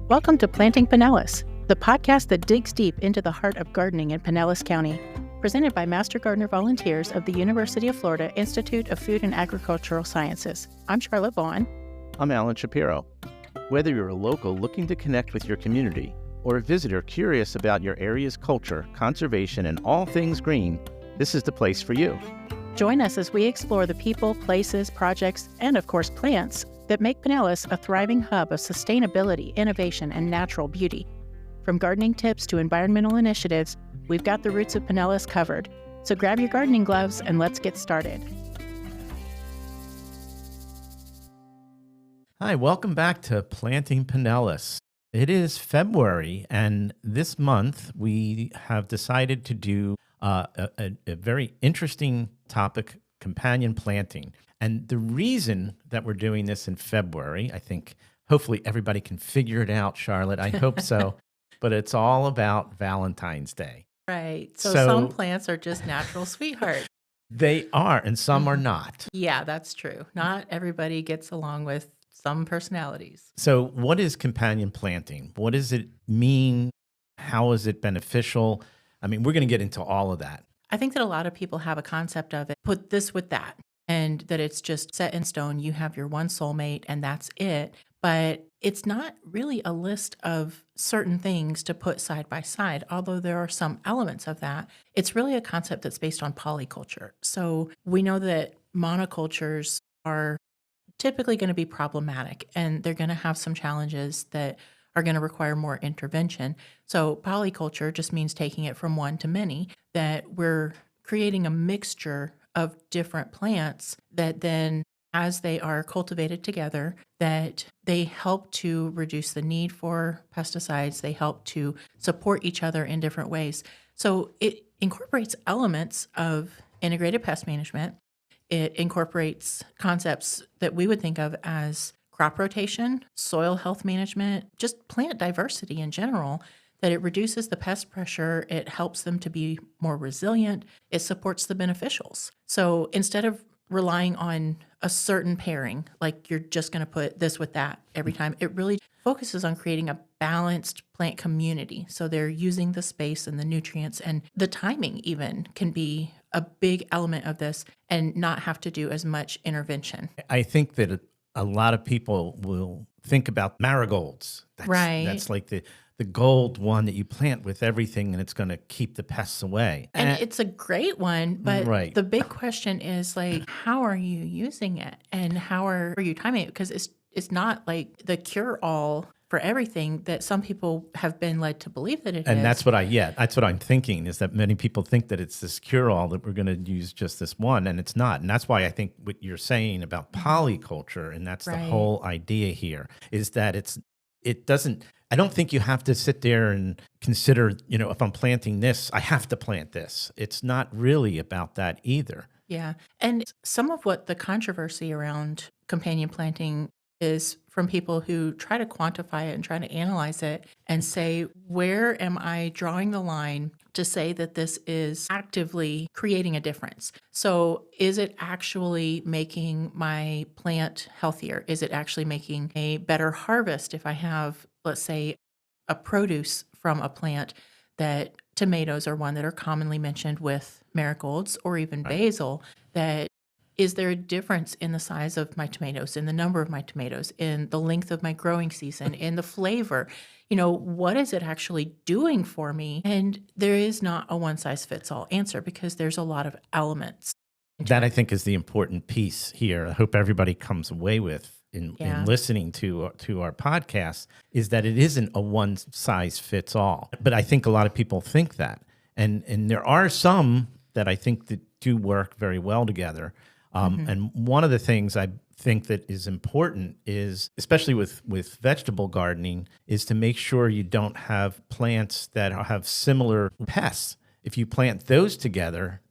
Welcome to Planting Pinellas, the podcast that digs deep into the heart of gardening in Pinellas County. Presented by Master Gardener volunteers of the University of Florida Institute of Food and Agricultural Sciences. I'm Charlotte Vaughn. I'm Alan Shapiro. Whether you're a local looking to connect with your community or a visitor curious about your area's culture, conservation, and all things green, this is the place for you. Join us as we explore the people, places, projects, and of course plants that make Pinellas a thriving hub of sustainability, innovation, and natural beauty. From gardening tips to environmental initiatives, we've got the roots of Pinellas covered. So grab your gardening gloves and let's get started. Hi, welcome back to Planting Pinellas. It is February, and this month we have decided to do a very interesting topic, companion planting. And the reason that we're doing this in February, I think hopefully everybody can figure it out, Charlotte. I hope so. But it's all about Valentine's Day. Right. So some plants are just natural sweethearts. They are, and some are not. Yeah, that's true. Not everybody gets along with some personalities. So what is companion planting? What does it mean? How is it beneficial? I mean, we're going to get into all of that. I think that a lot of people have a concept of it, put this with that, and that it's just set in stone. You have your one soulmate and that's it. But it's not really a list of certain things to put side by side, although there are some elements of that. It's really a concept that's based on polyculture. So we know that monocultures are typically going to be problematic, and they're going to have some challenges that are going to require more intervention. So polyculture just means taking it from one to many, that we're creating a mixture of different plants that then, as they are cultivated together, that they help to reduce the need for pesticides. They help to support each other in different ways. So it incorporates elements of integrated pest management. It incorporates concepts that we would think of as crop rotation, soil health management, just plant diversity in general, that it reduces the pest pressure, it helps them to be more resilient, it supports the beneficials. So instead of relying on a certain pairing, like you're just going to put this with that every time, it really focuses on creating a balanced plant community. So they're using the space and the nutrients, and the timing even can be a big element of this and not have to do as much intervention. I think that a lot of people will think about marigolds. Right. That's like the gold one that you plant with everything, and it's going to keep the pests away. And it's a great one, but right. The big question is, like, how are you using it and how are you timing it? Because it's not like the cure-all for everything that some people have been led to believe that it is. And that's what I'm thinking, is that many people think that it's this cure-all, that we're going to use just this one, and it's not. And that's why I think what you're saying about polyculture, and that's right. The whole idea here, is that I don't think you have to sit there and consider, if I'm planting this, I have to plant this. It's not really about that either. Yeah. And some of what the controversy around companion planting is from people who try to quantify it and try to analyze it and say, where am I drawing the line to say that this is actively creating a difference? So is it actually making my plant healthier? Is it actually making a better harvest if I have, let's say, a produce from a plant? That tomatoes are one that are commonly mentioned with marigolds or even basil, that is there a difference in the size of my tomatoes, in the number of my tomatoes, in the length of my growing season, in the flavor? What is it actually doing for me? And there is not a one-size-fits-all answer, because there's a lot of elements. That, I think, is the important piece here. I hope everybody comes away with in listening to our podcast, is that it isn't a one-size-fits-all. But I think a lot of people think that. And there are some that I think that do work very well together. And one of the things I think that is important is, especially with vegetable gardening, is to make sure you don't have plants that have similar pests. If you plant those together,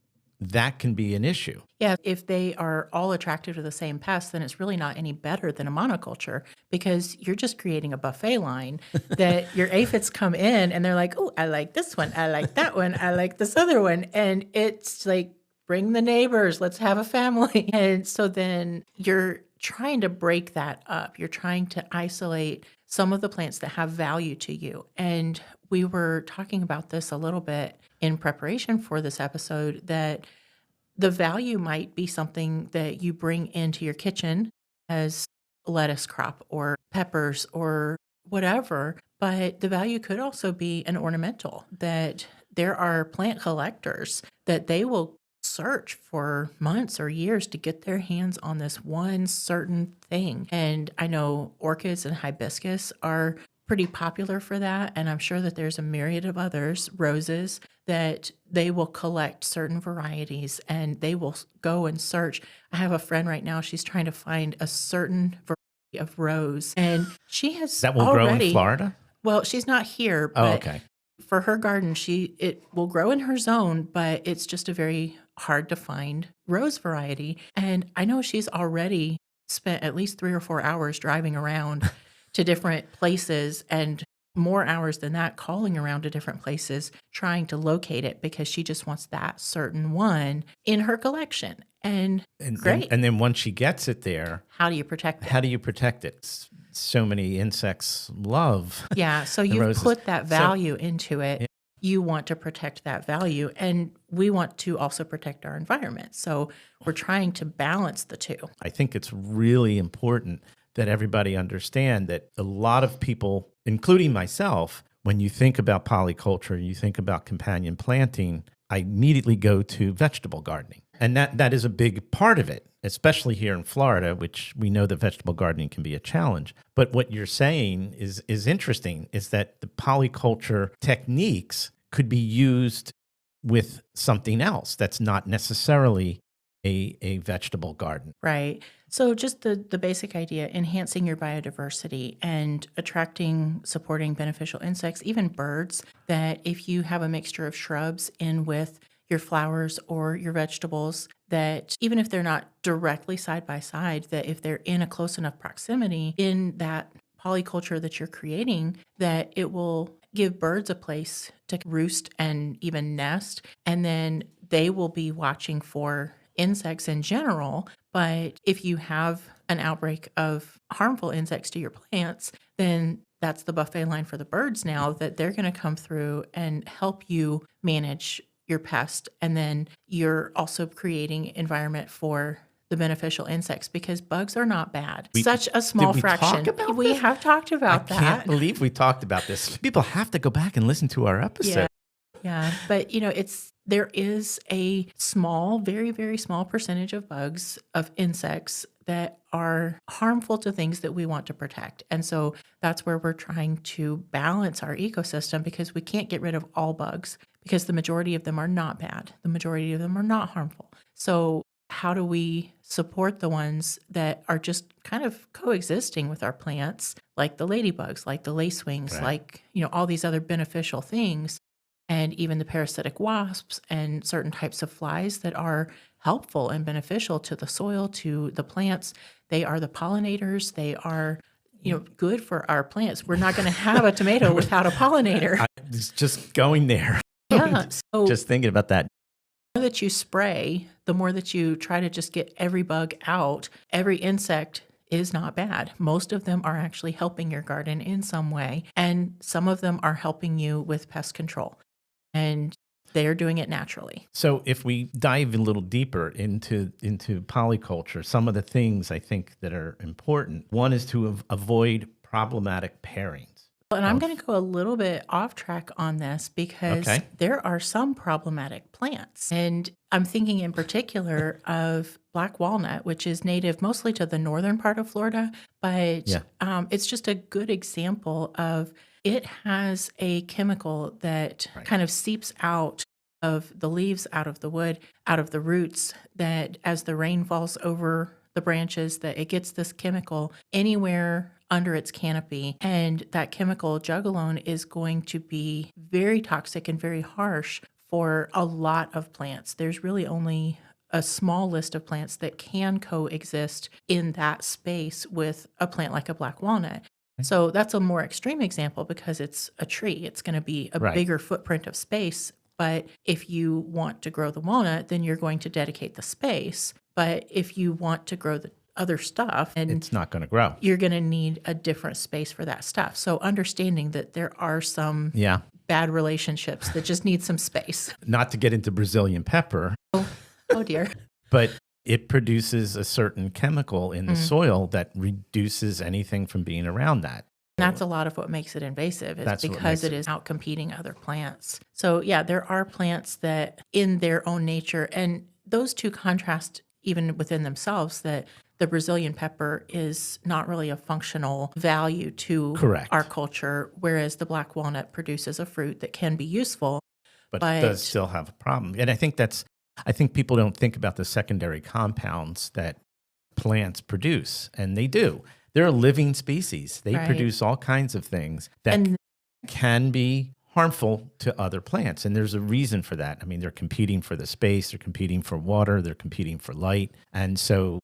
that can be an issue. Yeah, if they are all attracted to the same pest, then it's really not any better than a monoculture, because you're just creating a buffet line that your aphids come in and they're like, oh, I like this one, I like that one, I like this other one. And it's like, bring the neighbors, let's have a family. And so then you're trying to break that up. You're trying to isolate some of the plants that have value to you. And we were talking about this a little bit in preparation for this episode, that the value might be something that you bring into your kitchen as lettuce crop or peppers or whatever, but the value could also be an ornamental, that there are plant collectors that they will search for months or years to get their hands on this one certain thing. And I know orchids and hibiscus are pretty popular for that. And I'm sure that there's a myriad of others, roses, that they will collect certain varieties and they will go and search. I have a friend right now, she's trying to find a certain variety of rose, and she has that will grow in Florida? Well, she's not here, but okay. For her garden, it will grow in her zone, but it's just a very hard to find rose variety. And I know she's already spent at least 3 or 4 hours driving around to different places, and more hours than that calling around to different places trying to locate it, because she just wants that certain one in her collection. And great. And then once she gets it there, how do you protect it? How do you protect it? So many insects love. Yeah. So you put that value into it. Yeah. You want to protect that value, and we want to also protect our environment. So we're trying to balance the two. I think it's really important that everybody understand that a lot of people, including myself, when you think about polyculture, you think about companion planting, I immediately go to vegetable gardening. And that is a big part of it, especially here in Florida, which we know that vegetable gardening can be a challenge. But what you're saying is interesting, is that the polyculture techniques could be used with something else that's not necessarily a vegetable garden. Right. So just the basic idea, enhancing your biodiversity and attracting, supporting beneficial insects, even birds, that if you have a mixture of shrubs in with your flowers or your vegetables, that even if they're not directly side by side, that if they're in a close enough proximity in that polyculture that you're creating, that it will give birds a place to roost and even nest. And then they will be watching for insects in general. But if you have an outbreak of harmful insects to your plants, then that's the buffet line for the birds now, that they're going to come through and help you manage your pest. And then you're also creating environment for the beneficial insects, because bugs are not bad. Such a small fraction. We have talked about that. I can't believe we talked about this. People have to go back and listen to our episode. Yeah. But there is a small, very, very small percentage of bugs, of insects that are harmful to things that we want to protect. And so that's where we're trying to balance our ecosystem, because we can't get rid of all bugs, because the majority of them are not bad. The majority of them are not harmful. So how do we support the ones that are just kind of coexisting with our plants, like the ladybugs, like the lacewings, right, like, all these other beneficial things, and even the parasitic wasps and certain types of flies that are helpful and beneficial to the soil, to the plants. They are the pollinators. They are, good for our plants. We're not going to have a tomato without a pollinator. Just going there. Yeah. So just thinking about that. The more that you spray, the more that you try to just get every bug out, every insect is not bad. Most of them are actually helping your garden in some way, and some of them are helping you with pest control, and they're doing it naturally. So if we dive a little deeper into polyculture, some of the things I think that are important, one is to avoid problematic pairings. And I'm going to go a little bit off track on this, because there are some problematic plants. And I'm thinking in particular of black walnut, which is native mostly to the northern part of Florida. But it's just a good example of, it has a chemical that kind of seeps out of the leaves, out of the wood, out of the roots, that as the rain falls over the branches, that it gets this chemical anywhere under its canopy. And that chemical, jugalone, is going to be very toxic and very harsh for a lot of plants. There's really only a small list of plants that can coexist in that space with a plant like a black walnut. So that's a more extreme example, because it's a tree. It's going to be a bigger footprint of space. But if you want to grow the walnut, then you're going to dedicate the space. But if you want to grow other stuff, and it's not going to grow. You're going to need a different space for that stuff. So understanding that there are some bad relationships that just need some space. Not to get into Brazilian pepper. Oh dear. But it produces a certain chemical in the soil that reduces anything from being around that. That's a lot of what makes it invasive, is because it is outcompeting other plants. So yeah, there are plants that in their own nature, and those two contrast even within themselves, that the Brazilian pepper is not really a functional value to our culture, whereas the black walnut produces a fruit that can be useful. But it does still have a problem. And I think people don't think about the secondary compounds that plants produce, and they do. They're a living species. They produce all kinds of things that can be harmful to other plants. And there's a reason for that. I mean, they're competing for the space, they're competing for water, they're competing for light. And so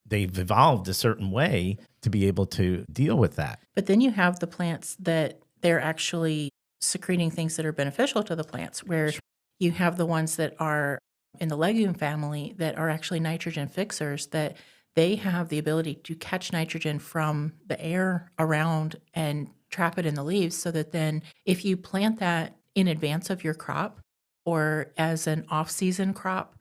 they've evolved a certain way to be able to deal with that. But then you have the plants that they're actually secreting things that are beneficial to the plants, where you have the ones that are in the legume family that are actually nitrogen fixers, that they have the ability to catch nitrogen from the air around and trap it in the leaves, so that then if you plant that in advance of your crop or as an off-season crop,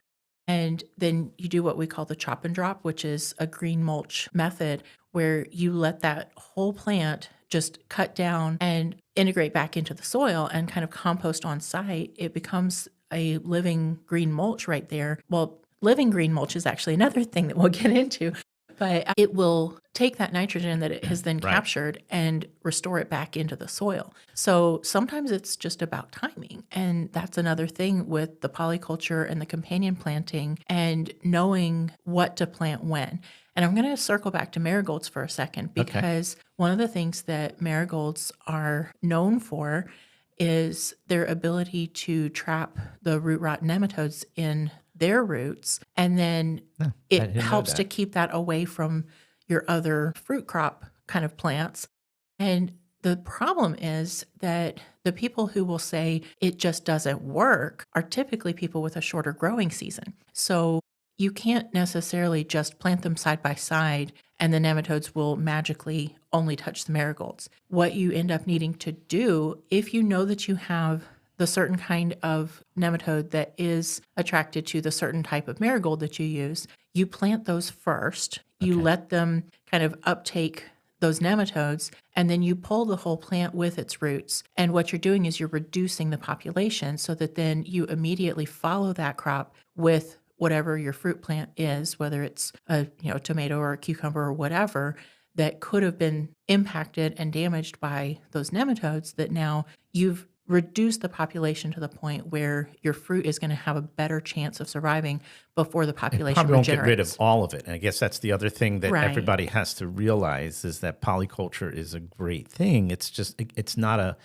and then you do what we call the chop and drop, which is a green mulch method where you let that whole plant just cut down and integrate back into the soil and kind of compost on site, it becomes a living green mulch right there. Well, living green mulch is actually another thing that we'll get into, but it will take that nitrogen that it has then captured and restore it back into the soil. So sometimes it's just about timing. And that's another thing with the polyculture and the companion planting and knowing what to plant when. And I'm going to circle back to marigolds for a second, because one of the things that marigolds are known for is their ability to trap the root rot nematodes in their roots. And then it helps to keep that away from your other fruit crop kind of plants. And the problem is that the people who will say it just doesn't work are typically people with a shorter growing season. So you can't necessarily just plant them side by side and the nematodes will magically only touch the marigolds. What you end up needing to do, if you know that you have the certain kind of nematode that is attracted to the certain type of marigold that you use, you plant those first. You let them kind of uptake those nematodes, and then you pull the whole plant with its roots. And what you're doing is you're reducing the population so that then you immediately follow that crop with whatever your fruit plant is, whether it's a tomato or a cucumber or whatever, that could have been impacted and damaged by those nematodes, that now you've reduced the population to the point where your fruit is going to have a better chance of surviving before the population probably won't regenerates. Get rid of all of it. And I guess that's the other thing that everybody has to realize, is that polyculture is a great thing. It's just, it's not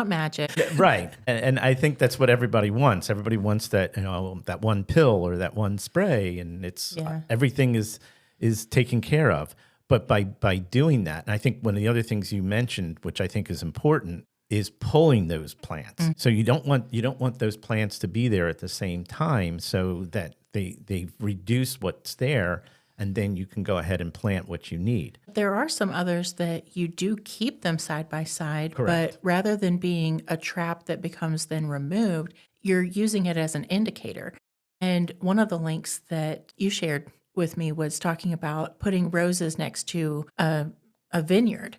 magic. Right. And I think that's what everybody wants. Everybody wants that, that one pill or that one spray, and it's everything is taken care of. But by doing that, and I think one of the other things you mentioned, which I think is important, is pulling those plants. So you don't want those plants to be there at the same time, so that they reduce what's there, and then you can go ahead and plant what you need. There are some others that you do keep them side by side, but rather than being a trap that becomes then removed, you're using it as an indicator. And one of the links that you shared with me was talking about putting roses next to a vineyard.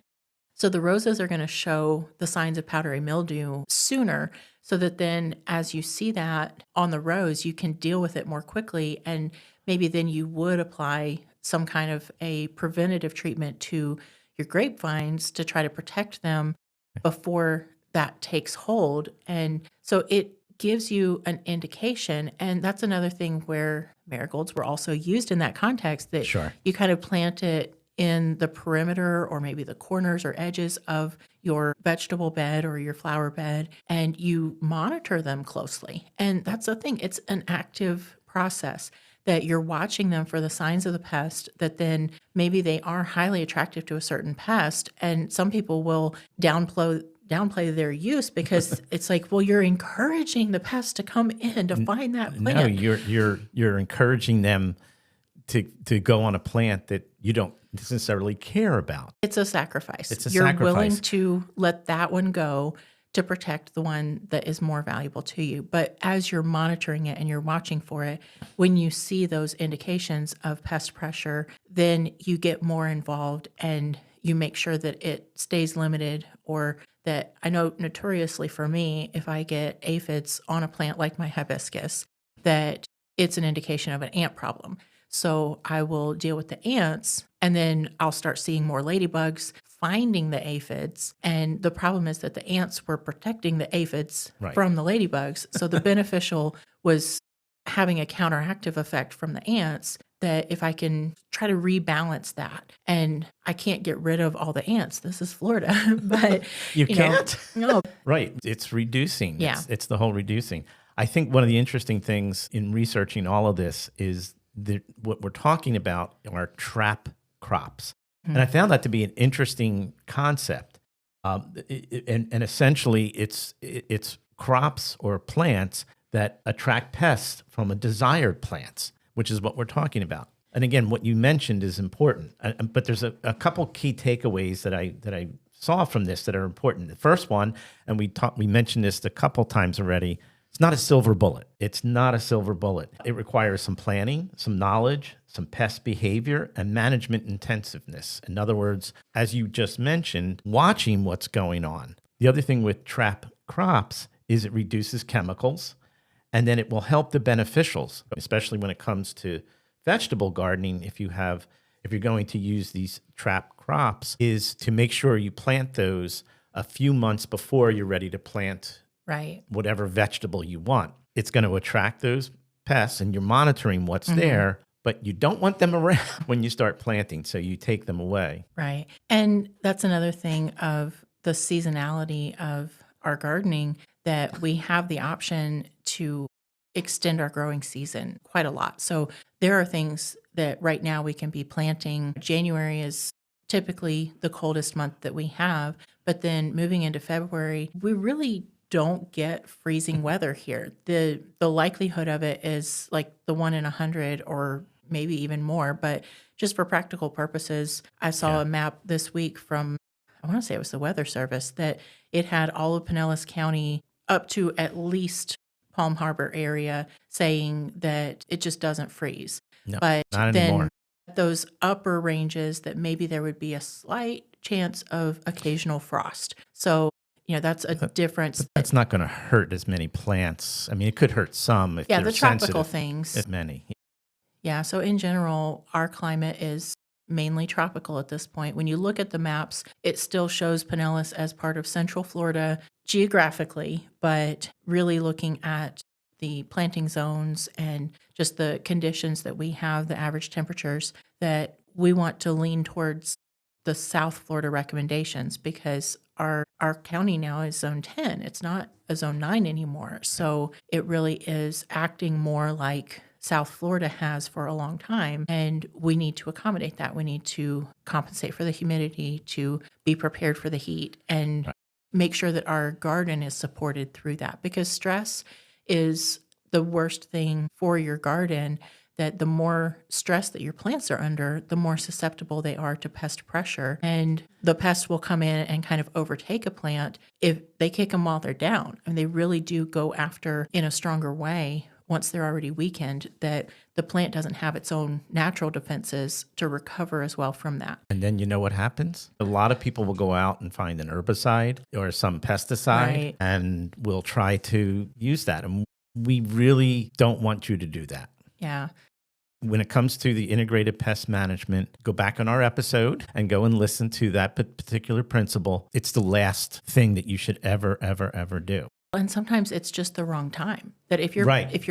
So the roses are going to show the signs of powdery mildew sooner, so that then as you see that on the rose, you can deal with it more quickly. And maybe then you would apply some kind of a preventative treatment to your grapevines to try to protect them before that takes hold. And so it gives you an indication. And that's another thing where marigolds were also used in that context, that you kind of plant it in the perimeter or maybe the corners or edges of your vegetable bed or your flower bed, and you monitor them closely. And that's the thing. It's an active process that you're watching them for the signs of the pest, that then maybe they are highly attractive to a certain pest. And some people will downplay their use because it's like, well, you're encouraging the pest to come in to find that plant. No, you're encouraging them to go on a plant that you don't necessarily care about. It's a sacrifice. It's a You're sacrifice. willing to let that one go to protect the one that is more valuable to you. But as you're monitoring it and you're watching for it, when you see those indications of pest pressure, then you get more involved and you make sure that it stays limited, or that, I know notoriously for me, if I get aphids on a plant like my hibiscus, that it's an indication of an ant problem. So I will deal with the ants, and then I'll start seeing more ladybugs finding the aphids. And the problem is that the ants were protecting the aphids from the ladybugs. So the beneficial was having a counteractive effect from the ants, that if I can try to rebalance that, and I can't get rid of all the ants. This is Florida, but you can't. No. Right. It's reducing. Yeah. It's the whole reducing. I think one of the interesting things in researching all of this is what we're talking about are trap crops. And I found that to be an interesting concept. And essentially, it's crops or plants that attract pests from a desired plants, which is what we're talking about. And again, what you mentioned is important. But there's a couple key takeaways that I saw from this that are important. The first one, and we mentioned this a couple times already, it's not a silver bullet. It's not a silver bullet. It requires some planning, some knowledge, some pest behavior, and management intensiveness. In other words, as you just mentioned, watching what's going on. The other thing with trap crops is it reduces chemicals, and then it will help the beneficials, especially when it comes to vegetable gardening. If you're going to use these trap crops, is to make sure you plant those a few months before you're ready to plant whatever vegetable you want. It's going to attract those pests, and you're monitoring what's there, but you don't want them around when you start planting, so you take them away. Right. And that's another thing of the seasonality of our gardening, that we have the option to extend our growing season quite a lot. So there are things that right now we can be planting. January is typically the coldest month that we have, but then moving into February, we really don't get freezing weather here. The likelihood of it is like the 1 in 100 or maybe even more. But just for practical purposes, I saw a map this week from, I want to say it was the Weather Service, that it had all of Pinellas County up to at least Palm Harbor area, saying that it just doesn't freeze. No, but not then anymore. Those upper ranges, that maybe there would be a slight chance of occasional frost. So that's a difference. But that's not going to hurt as many plants. I mean, it could hurt some if they're the tropical sensitive things. as many. Yeah, so in general, our climate is mainly tropical at this point. When you look at the maps, it still shows Pinellas as part of Central Florida geographically, but really looking at the planting zones and just the conditions that we have, the average temperatures, that we want to lean towards the South Florida recommendations, because our county now is zone 10. It's not a zone 9 anymore. So it really is acting more like South Florida has for a long time. And we need to accommodate that. We need to compensate for the humidity, to be prepared for the heat, and make sure that our garden is supported through that. Because stress is the worst thing for your garden, that the more stress that your plants are under, the more susceptible they are to pest pressure. And the pests will come in and kind of overtake a plant if they kick them while they're down. And they really do go after in a stronger way once they're already weakened, that the plant doesn't have its own natural defenses to recover as well from that. And then you know what happens? A lot of people will go out and find an herbicide or some pesticide and will try to use that. And we really don't want you to do that. Yeah. When it comes to the integrated pest management, go back on our episode and go and listen to that particular principle. It's the last thing that you should ever, ever, ever do. And sometimes it's just the wrong time. That if your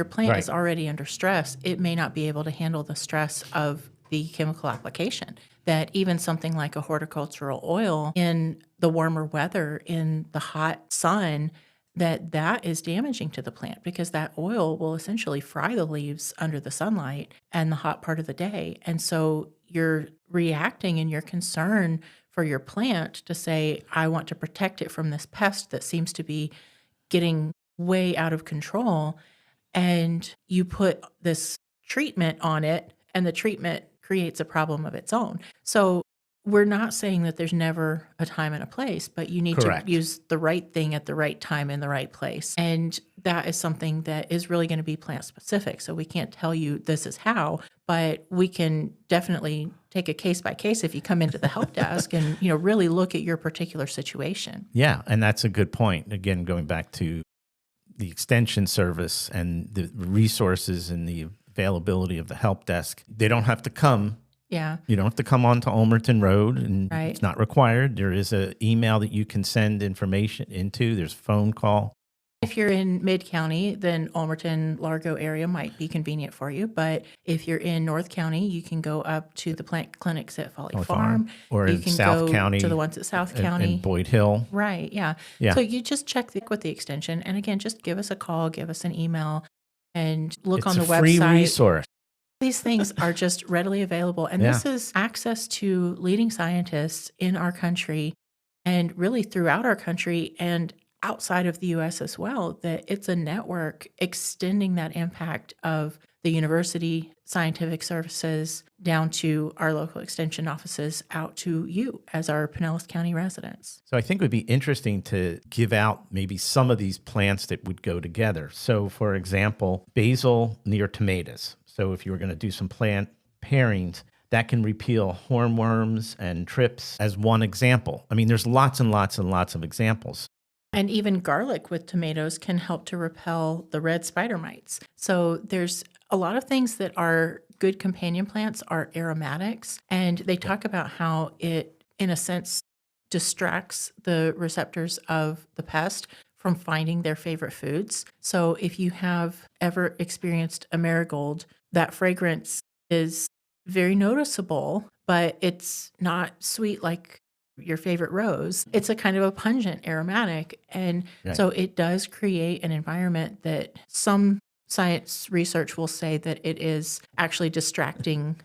plant is already under stress, it may not be able to handle the stress of the chemical application. That even something like a horticultural oil in the warmer weather, in the hot sun, that is damaging to the plant, because that oil will essentially fry the leaves under the sunlight and the hot part of the day. And so you're reacting in your concern for your plant to say, I want to protect it from this pest that seems to be getting way out of control. And you put this treatment on it, and the treatment creates a problem of its own. So we're not saying that there's never a time and a place, but you need Correct. to use the right thing at the right time in the right place. And that is something that is really going to be plant specific. So we can't tell you this is how, but we can definitely take a case by case if you come into the help desk and, really look at your particular situation. Yeah, and that's a good point. Again, going back to the extension service and the resources and the availability of the help desk, they don't have to come. Yeah. You don't have to come onto Ulmerton Road, and Right. It's not required. There is an email that you can send information into. There's a phone call. If you're in mid-county, then Ulmerton, Largo area might be convenient for you. But if you're in North County, you can go up to the plant clinics at Folly Farm. Or you in can South go County. to the ones at South County. And Boyd Hill. Right, yeah. Yeah. So you just check with the extension. And again, just give us a call, give us an email, and look It's on the a website. free resource. These things are just readily available. And this is access to leading scientists in our country and really throughout our country and outside of the U.S. as well, that it's a network extending that impact of the university, scientific services, down to our local extension offices, out to you as our Pinellas County residents. So I think it would be interesting to give out maybe some of these plants that would go together. So for example, basil near tomatoes. So if you were going to do some plant pairings, that can repel hornworms and trips as one example. I mean, there's lots and lots and lots of examples. And even garlic with tomatoes can help to repel the red spider mites. So there's a lot of things that are good companion plants are aromatics. And they talk about how it, in a sense, distracts the receptors of the pest from finding their favorite foods. So if you have ever experienced a marigold, that fragrance is very noticeable, but it's not sweet like your favorite rose. It's a kind of a pungent aromatic. And so it does create an environment that some science research will say that it is actually distracting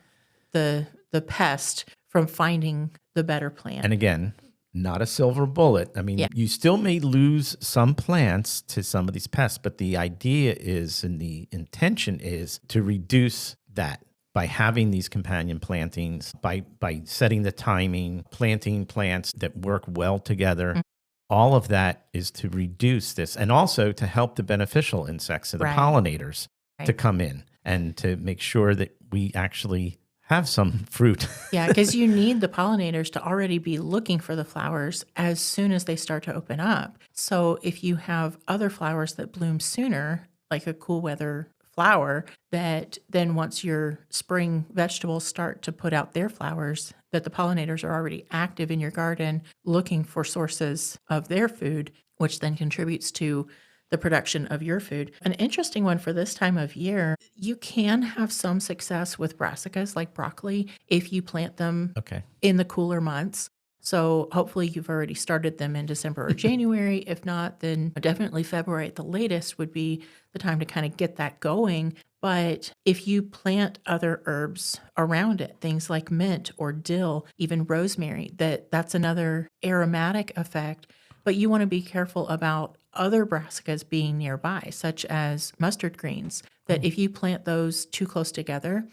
the pest from finding the better plant. And again, not a silver bullet. I mean, you still may lose some plants to some of these pests, but the idea is and the intention is to reduce that by having these companion plantings, by setting the timing, planting plants that work well together. Mm-hmm. All of that is to reduce this and also to help the beneficial insects and the pollinators to come in and to make sure that we actually have some fruit. Yeah, because you need the pollinators to already be looking for the flowers as soon as they start to open up. So if you have other flowers that bloom sooner, like a cool weather flower, that then once your spring vegetables start to put out their flowers, that the pollinators are already active in your garden looking for sources of their food, which then contributes to the production of your food. An interesting one for this time of year, you can have some success with brassicas like broccoli if you plant them in the cooler months. So hopefully you've already started them in December or January. If not, then definitely February at the latest would be the time to kind of get that going. But if you plant other herbs around it, things like mint or dill, even rosemary, that's another aromatic effect. But you want to be careful about other brassicas being nearby, such as mustard greens, that if you plant those too close together,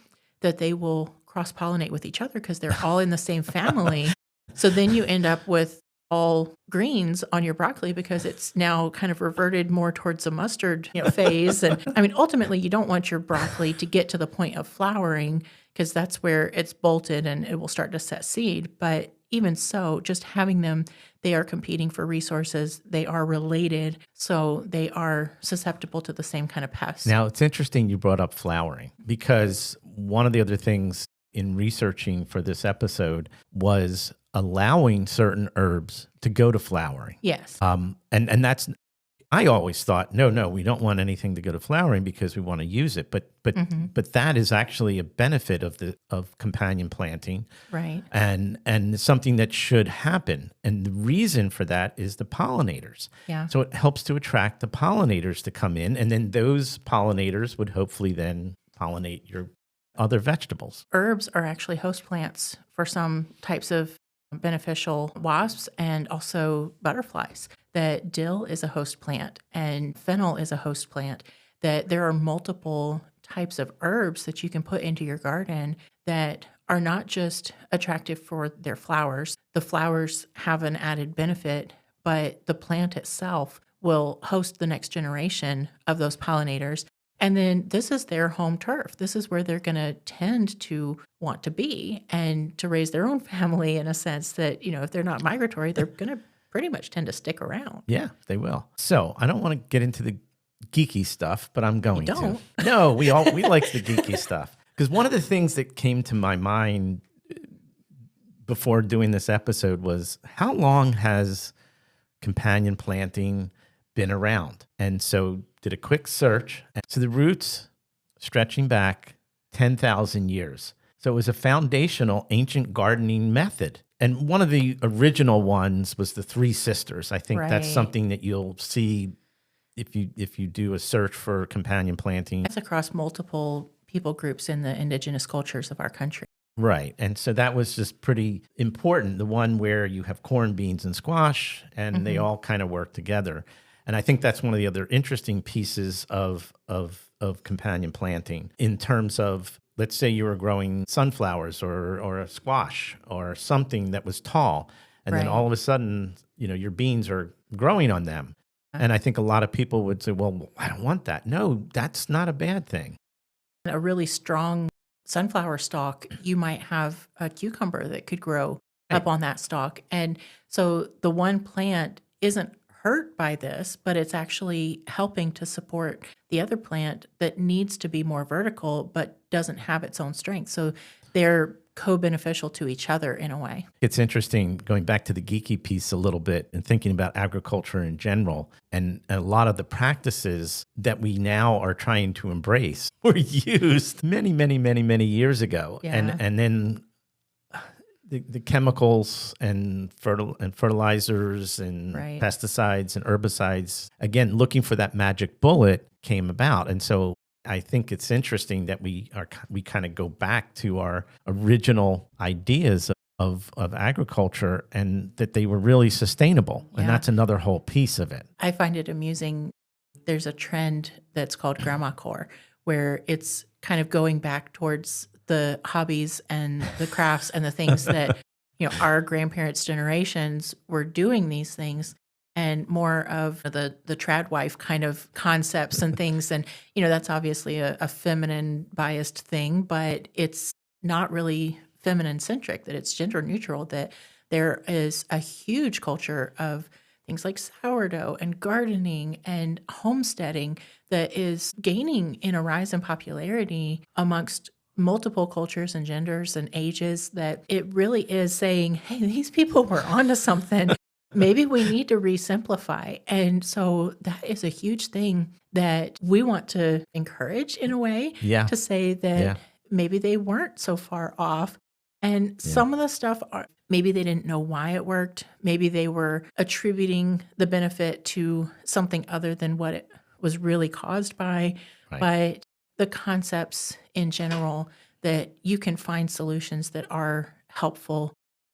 that they will cross-pollinate with each other because they're all in the same family. So then you end up with all greens on your broccoli because it's now kind of reverted more towards the mustard phase. And I mean, ultimately, you don't want your broccoli to get to the point of flowering because that's where it's bolted and it will start to set seed. But even so, just having them, they are competing for resources. They are related, so they are susceptible to the same kind of pests. Now, it's interesting you brought up flowering because one of the other things in researching for this episode was allowing certain herbs to go to flowering. Yes. And that's, I always thought, no, we don't want anything to go to flowering because we want to use it. But that is actually a benefit of companion planting. Right. And something that should happen. And the reason for that is the pollinators. Yeah. So it helps to attract the pollinators to come in. And then those pollinators would hopefully then pollinate your other vegetables. Herbs are actually host plants for some types of beneficial wasps and also butterflies. That dill is a host plant and fennel is a host plant. That there are multiple types of herbs that you can put into your garden that are not just attractive for their flowers. The flowers have an added benefit, but the plant itself will host the next generation of those pollinators. And then this is their home turf. This is where they're going to tend to want to be and to raise their own family, in a sense that, if they're not migratory, they're going to pretty much tend to stick around. Yeah, they will. So I don't want to get into the geeky stuff, but I'm going to. No, we like the geeky stuff. Because one of the things that came to my mind before doing this episode was, how long has companion planting been around? And so did a quick search. So the roots stretching back 10,000 years. So it was a foundational ancient gardening method. And one of the original ones was the Three Sisters. I think that's something that you'll see if you do a search for companion planting. That's across multiple people groups in the indigenous cultures of our country. Right. And so that was just pretty important. The one where you have corn, beans, and squash, and they all kind of work together. And I think that's one of the other interesting pieces of companion planting in terms of, let's say you were growing sunflowers or a squash or something that was tall, and then all of a sudden, your beans are growing on them. And I think a lot of people would say, well, I don't want that. No, that's not a bad thing. A really strong sunflower stalk, you might have a cucumber that could grow up on that stalk. And so the one plant isn't hurt by this, but it's actually helping to support the other plant that needs to be more vertical but doesn't have its own strength. So they're co-beneficial to each other in a way. It's interesting, going back to the geeky piece a little bit and thinking about agriculture in general, and a lot of the practices that we now are trying to embrace were used many, many, many, many years ago. Yeah. And then the chemicals and fertilizers and pesticides and herbicides, again, looking for that magic bullet, came about. And so I think it's interesting that we kind of go back to our original ideas of agriculture, and that they were really sustainable. Yeah. And that's another whole piece of it. I find it amusing. There's a trend that's called grandma core, where it's kind of going back towards the hobbies and the crafts and the things that, our grandparents' generations were doing these things, and more of the trad wife kind of concepts and things. And, that's obviously a feminine biased thing, but it's not really feminine centric, that it's gender neutral, that there is a huge culture of things like sourdough and gardening and homesteading that is gaining in a rise in popularity amongst multiple cultures and genders and ages, that it really is saying, hey, these people were onto something. Maybe we need to re-simplify. And so that is a huge thing that we want to encourage in a way, to say that maybe they weren't so far off. And some of the stuff, maybe they didn't know why it worked. Maybe they were attributing the benefit to something other than what it was really caused by. Right. But the concepts in general, that you can find solutions that are helpful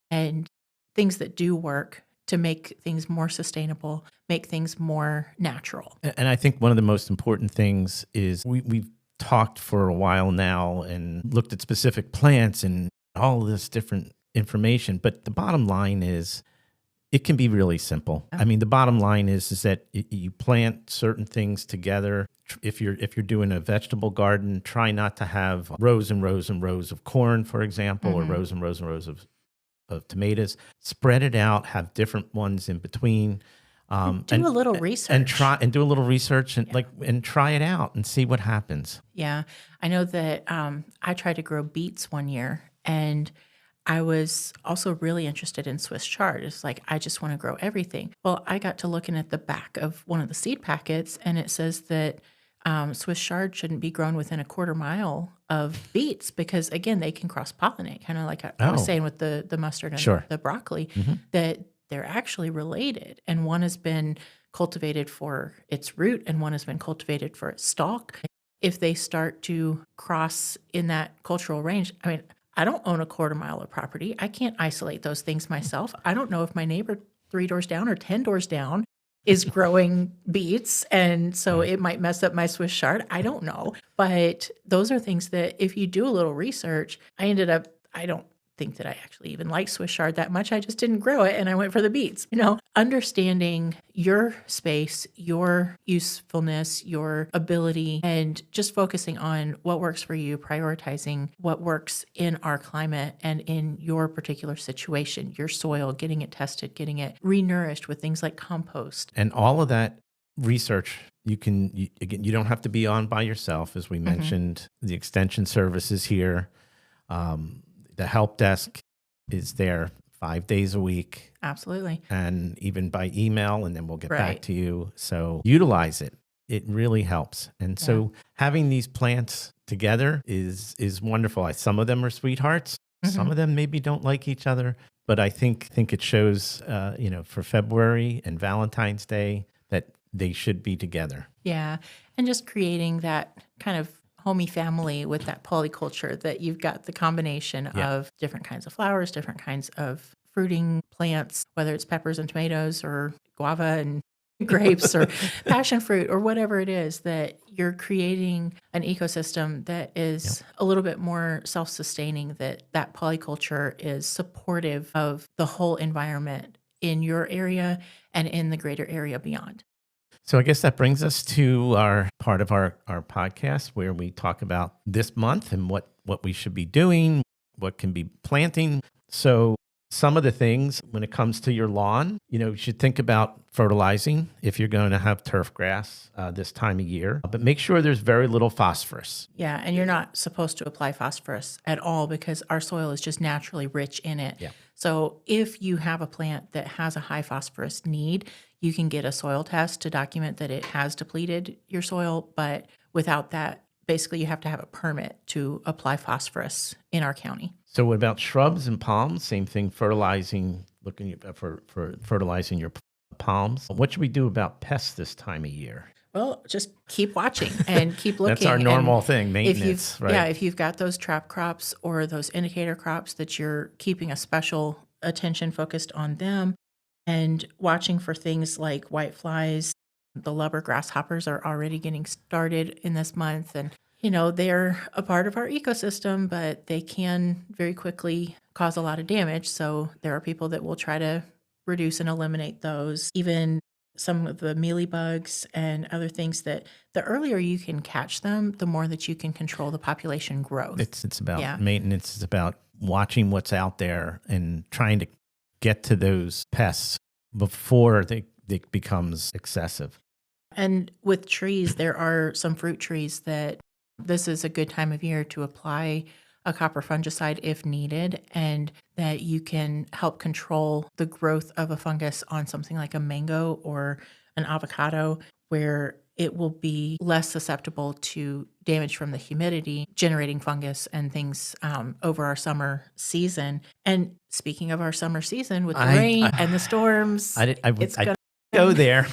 and things that do work to make things more sustainable, make things more natural. And I think one of the most important things is we've talked for a while now and looked at specific plants and all this different information. But the bottom line is, it can be really simple. I mean, the bottom line is that you plant certain things together. If you're doing a vegetable garden, try not to have rows and rows and rows of corn, for example, or rows and rows and rows of tomatoes. Spread it out, have different ones in between. Do a little research. And do a little research and try it out and see what happens. Yeah. I know that I tried to grow beets one year, and I was also really interested in Swiss chard. It's like, I just want to grow everything. Well, I got to looking at the back of one of the seed packets, and it says that Swiss chard shouldn't be grown within a quarter mile of beets because, again, they can cross-pollinate, kind of like I was saying with the mustard and the broccoli, that they're actually related. And one has been cultivated for its root and one has been cultivated for its stalk. If they start to cross in that cultural range, I mean, I don't own a quarter mile of property. I can't isolate those things myself. I don't know if my neighbor 3 doors down or 10 doors down is growing beets. And so it might mess up my Swiss chard. I don't know. But those are things that if you do a little research, I don't think that I actually even like Swiss chard that much. I just didn't grow it and I went for the beets. Understanding your space, your usefulness, your ability, and just focusing on what works for you, prioritizing what works in our climate and in your particular situation, your soil, getting it tested, getting it renourished with things like compost. And all of that research, you don't have to be on by yourself. As we mentioned, the extension services here. The help desk is there 5 days a week. Absolutely. And even by email, and then we'll get back to you. So utilize it. It really helps. And so having these plants together is wonderful. Some of them are sweethearts. Some of them maybe don't like each other. But I think it shows, for February and Valentine's Day that they should be together. Yeah. And just creating that kind of homey family with that polyculture, that you've got the combination of different kinds of flowers, different kinds of fruiting plants, whether it's peppers and tomatoes or guava and grapes or passion fruit or whatever it is, that you're creating an ecosystem that is a little bit more self-sustaining, that polyculture is supportive of the whole environment in your area and in the greater area beyond. So I guess that brings us to our part of our podcast where we talk about this month and what we should be doing, what can be planting. So some of the things when it comes to your lawn, you should think about fertilizing if you're going to have turf grass this time of year. But make sure there's very little phosphorus. Yeah, and you're not supposed to apply phosphorus at all because our soil is just naturally rich in it. Yeah. So if you have a plant that has a high phosphorus need, you can get a soil test to document that it has depleted your soil. But without that, basically you have to have a permit to apply phosphorus in our county. So what about shrubs and palms? Same thing, fertilizing, looking for fertilizing your palms. What should we do about pests this time of year? Well, just keep watching and keep looking. That's our normal thing, maintenance, right? Yeah, if you've got those trap crops or those indicator crops that you're keeping a special attention focused on them and watching for things like white flies. The lubber grasshoppers are already getting started in this month, and they're a part of our ecosystem, but they can very quickly cause a lot of damage. So there are people that will try to reduce and eliminate those. Even some of the mealybugs and other things that the earlier you can catch them, the more that you can control the population growth. It's about maintenance. It's about watching what's out there and trying to get to those pests before it becomes excessive. And with trees, there are some fruit trees that this is a good time of year to apply a copper fungicide if needed, and that you can help control the growth of a fungus on something like a mango or an avocado, where it will be less susceptible to damage from the humidity, generating fungus and things over our summer season. And speaking of our summer season, with the rain and the storms, it's going to go there.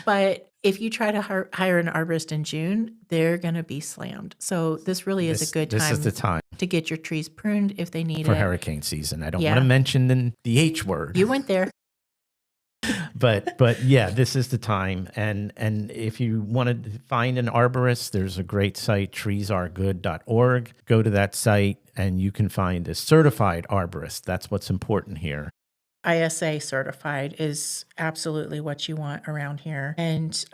But if you try to hire an arborist in June, they're going to be slammed. So this really is a good time. This is the time to get your trees pruned if they need for it. hurricane season. I don't want to mention the H word. You went there. But yeah, this is the time. And if you want to find an arborist, there's a great site, treesaregood.org. Go to that site and you can find a certified arborist. That's what's important here. ISA certified is absolutely what you want around here. And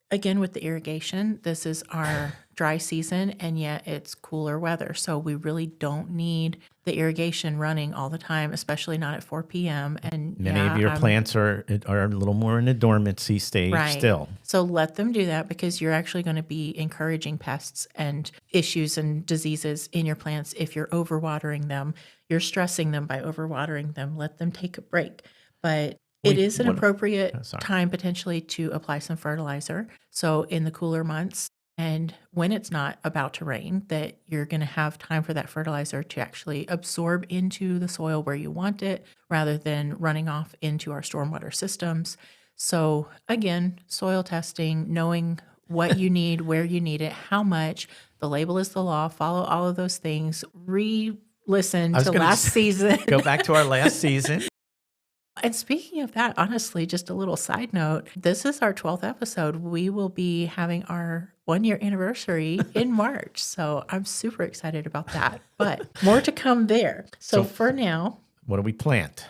again, with the irrigation, this is our dry season, and yet it's cooler weather. So we really don't need the irrigation running all the time, especially not at 4 p.m. And many of your plants are a little more in a dormancy stage still. So let them do that, because you're actually going to be encouraging pests and issues and diseases in your plants if you're overwatering them. You're stressing them by overwatering them. Let them take a break. But it is an appropriate time potentially to apply some fertilizer. So in the cooler months, and when it's not about to rain, that you're going to have time for that fertilizer to actually absorb into the soil where you want it, rather than running off into our stormwater systems. So again, soil testing, knowing what you need, where you need it, how much. The label is the law. Follow all of those things. Re-listen to last season. Go back to our last season. And speaking of that, honestly, just a little side note, this is our 12th episode. We will be having our 1-year anniversary in March. So I'm super excited about that, but more to come there. So for now, what do we plant?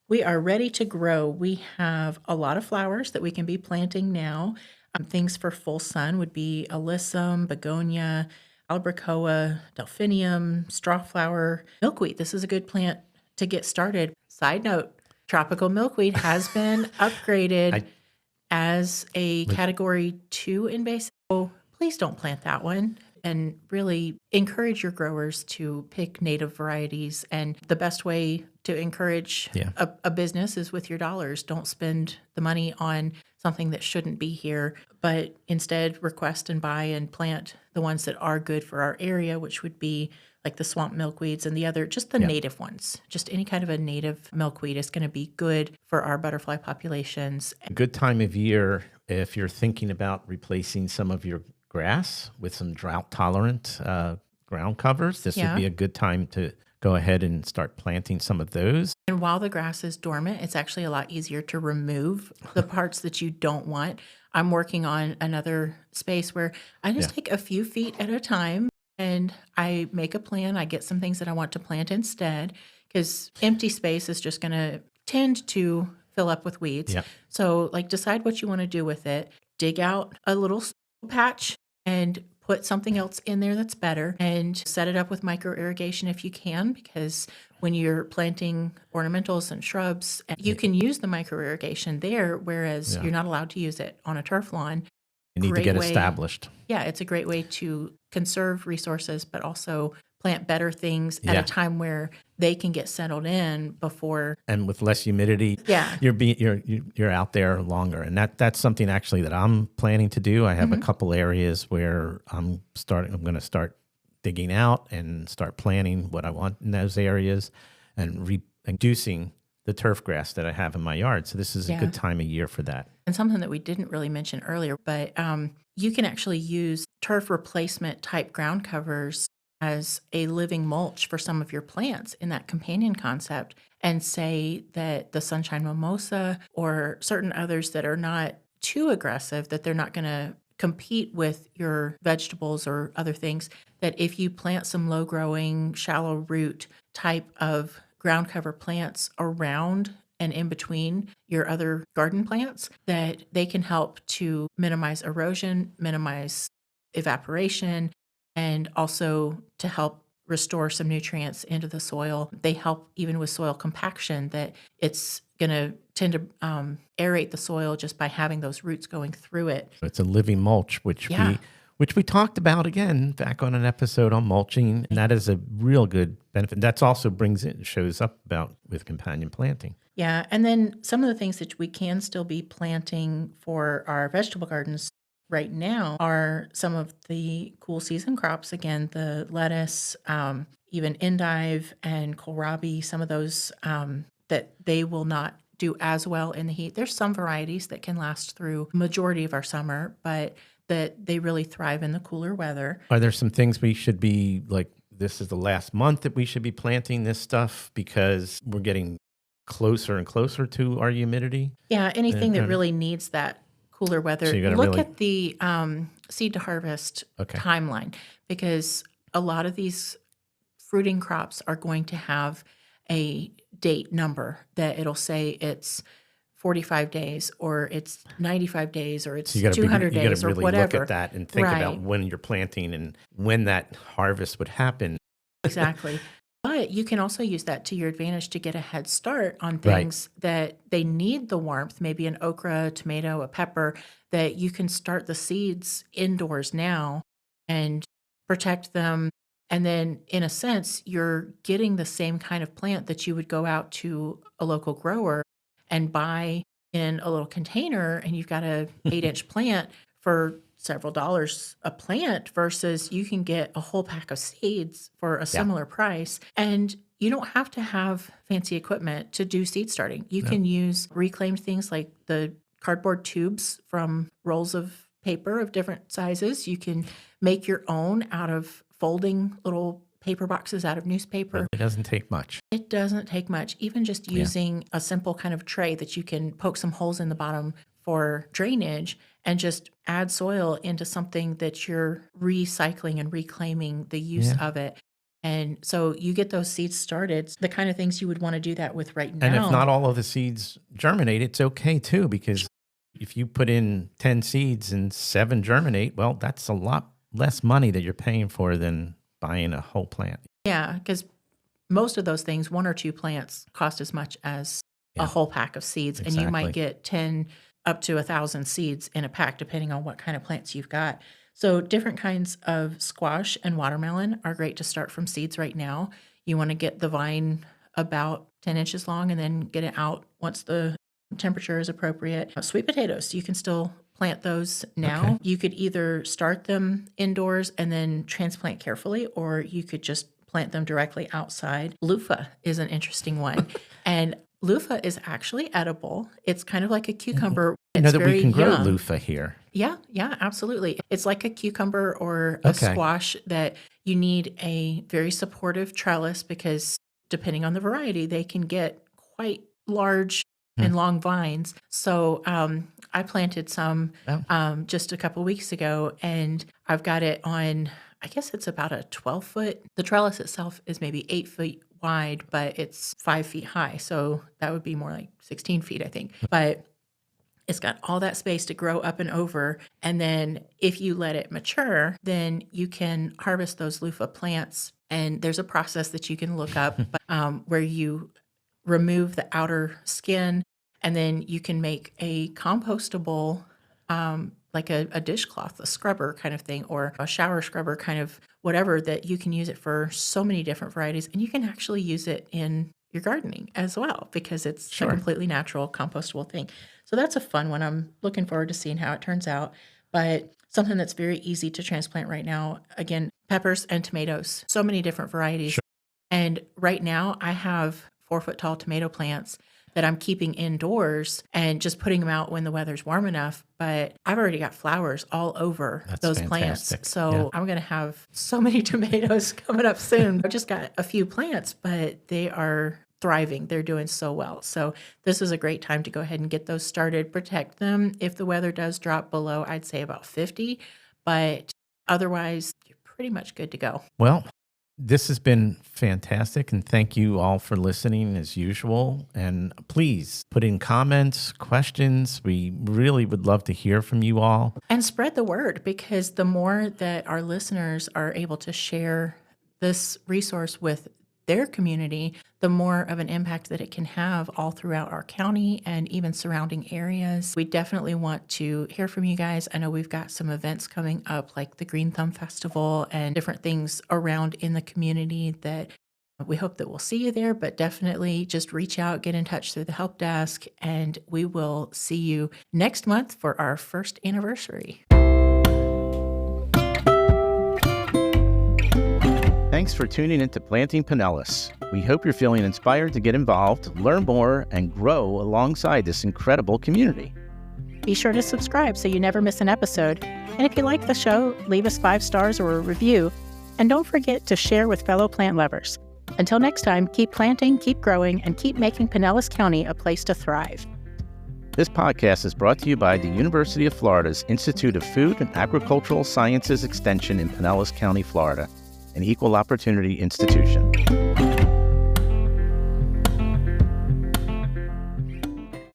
We are ready to grow. We have a lot of flowers that we can be planting now. Things for full sun would be alyssum, begonia, albrecoa, delphinium, strawflower, milkweed. This is a good plant to get started. Side note, tropical milkweed has been upgraded as a Category 2 invasive. So please don't plant that one. And really encourage your growers to pick native varieties. And the best way to encourage a business is with your dollars. Don't spend the money on something that shouldn't be here, but instead request and buy and plant the ones that are good for our area, which would be like the swamp milkweeds and the other, just the native ones. Just any kind of a native milkweed is going to be good for our butterfly populations. A good time of year if you're thinking about replacing some of your grass with some drought-tolerant ground covers. This would be a good time to go ahead and start planting some of those. And while the grass is dormant, it's actually a lot easier to remove the parts that you don't want. I'm working on another space where I just take a few feet at a time and I make a plan. I get some things that I want to plant instead because empty space is just going to tend to fill up with weeds. Yeah. So like decide what you want to do with it. Dig out a little patch and put something else in there that's better and set it up with micro irrigation if you can, because when you're planting ornamentals and shrubs, you can use the micro irrigation there, whereas you're not allowed to use it on a turf lawn. You need to get established. Yeah, it's a great way to conserve resources, but also plant better things at a time where they can get settled in before. And with less humidity, you're out there longer. And that's something actually that I'm planning to do. I have a couple areas where I'm going to start digging out and start planting what I want in those areas and reducing the turf grass that I have in my yard. So this is a good time of year for that. And something that we didn't really mention earlier, but you can actually use turf replacement type ground covers as a living mulch for some of your plants in that companion concept, and say that the sunshine mimosa or certain others that are not too aggressive, that they're not going to compete with your vegetables or other things, that if you plant some low growing, shallow root type of ground cover plants around and in between your other garden plants, that they can help to minimize erosion, minimize evaporation, and also to help restore some nutrients into the soil. They help even with soil compaction, that it's going to tend to aerate the soil just by having those roots going through it. It's a living mulch, which we talked about again back on an episode on mulching, and that is a real good benefit. That's also shows up about with companion planting. Yeah, and then some of the things that we can still be planting for our vegetable gardens right now are some of the cool season crops. Again, the lettuce, even endive and kohlrabi, some of those that they will not do as well in the heat. There's some varieties that can last through majority of our summer, but that they really thrive in the cooler weather. Are there some things we should be like, this is the last month that we should be planting this stuff because we're getting closer and closer to our humidity? Yeah, anything that really needs that cooler weather. So look at the seed to harvest timeline, because a lot of these fruiting crops are going to have a date number that it'll say it's 45 days or it's 95 days or it's 200 days or whatever. You got to really look at that and think about when you're planting and when that harvest would happen. Exactly. But you can also use that to your advantage to get a head start on things that they need the warmth, maybe an okra, a tomato, a pepper, that you can start the seeds indoors now and protect them. And then in a sense, you're getting the same kind of plant that you would go out to a local grower and buy in a little container, and you've got a 8-inch plant for several dollars a plant, versus you can get a whole pack of seeds for a similar price. And you don't have to have fancy equipment to do seed starting. You can use reclaimed things like the cardboard tubes from rolls of paper of different sizes. You can make your own out of folding little paper boxes out of newspaper. It doesn't take much. It doesn't take much. Even just using a simple kind of tray that you can poke some holes in the bottom for drainage and just add soil into something that you're recycling and reclaiming the use of it. And so you get those seeds started, the kind of things you would want to do that with right now. And if not all of the seeds germinate, it's okay too, because if you put in 10 seeds and 7 germinate, well, that's a lot less money that you're paying for than buying a whole plant. Yeah, because most of those things, 1 or 2 plants cost as much as a whole pack of seeds. Exactly. And you might get 10 up to 1,000 seeds in a pack, depending on what kind of plants you've got. So different kinds of squash and watermelon are great to start from seeds right now. You want to get the vine about 10 inches long and then get it out once the temperature is appropriate. Sweet potatoes, you can still plant those now. Okay. You could either start them indoors and then transplant carefully, or you could just plant them directly outside. Loofah is an interesting one. And loofah is actually edible. It's kind of like a cucumber. I know It's that very we can grow young. loofah here. Yeah, absolutely. It's like a cucumber or a squash that you need a very supportive trellis, because depending on the variety, they can get quite large and long vines. So I planted some just a couple weeks ago, and I've got it on, I guess it's about a 12-foot. The trellis itself is maybe 8 feet wide, but it's 5 feet high. So that would be more like 16 feet, I think. But it's got all that space to grow up and over. And then if you let it mature, then you can harvest those loofah plants. And there's a process that you can look up where you remove the outer skin, and then you can make a compostable, like a dishcloth, a scrubber kind of thing, or a shower scrubber kind of whatever, that you can use it for so many different varieties. And you can actually use it in your gardening as well, because it's a completely natural compostable thing. So that's a fun one. I'm looking forward to seeing how it turns out. But something that's very easy to transplant right now, again, peppers and tomatoes, so many different varieties. Sure. And right now I have 4-foot tall tomato plants that I'm keeping indoors and just putting them out when the weather's warm enough. But I've already got flowers all over those fantastic. plants. So I'm going to have so many tomatoes coming up soon. I've just got a few plants, but they are thriving. They're doing so well. So this is a great time to go ahead and get those started, protect them. If the weather does drop below, I'd say about 50, but otherwise you're pretty much good to go. Well, this has been fantastic, and thank you all for listening as usual. And please put in comments, questions. We really would love to hear from you all. And spread the word, because the more that our listeners are able to share this resource with their community, the more of an impact that it can have all throughout our county and even surrounding areas. We definitely want to hear from you guys. I know we've got some events coming up, like the Green Thumb Festival and different things around in the community that we hope that we'll see you there, but definitely just reach out, get in touch through the help desk, and we will see you next month for our first anniversary. Thanks for tuning into Planting Pinellas. We hope you're feeling inspired to get involved, learn more, and grow alongside this incredible community. Be sure to subscribe so you never miss an episode. And if you like the show, leave us 5 stars or a review. And don't forget to share with fellow plant lovers. Until next time, keep planting, keep growing, and keep making Pinellas County a place to thrive. This podcast is brought to you by the University of Florida's Institute of Food and Agricultural Sciences Extension in Pinellas County, Florida, an equal opportunity institution.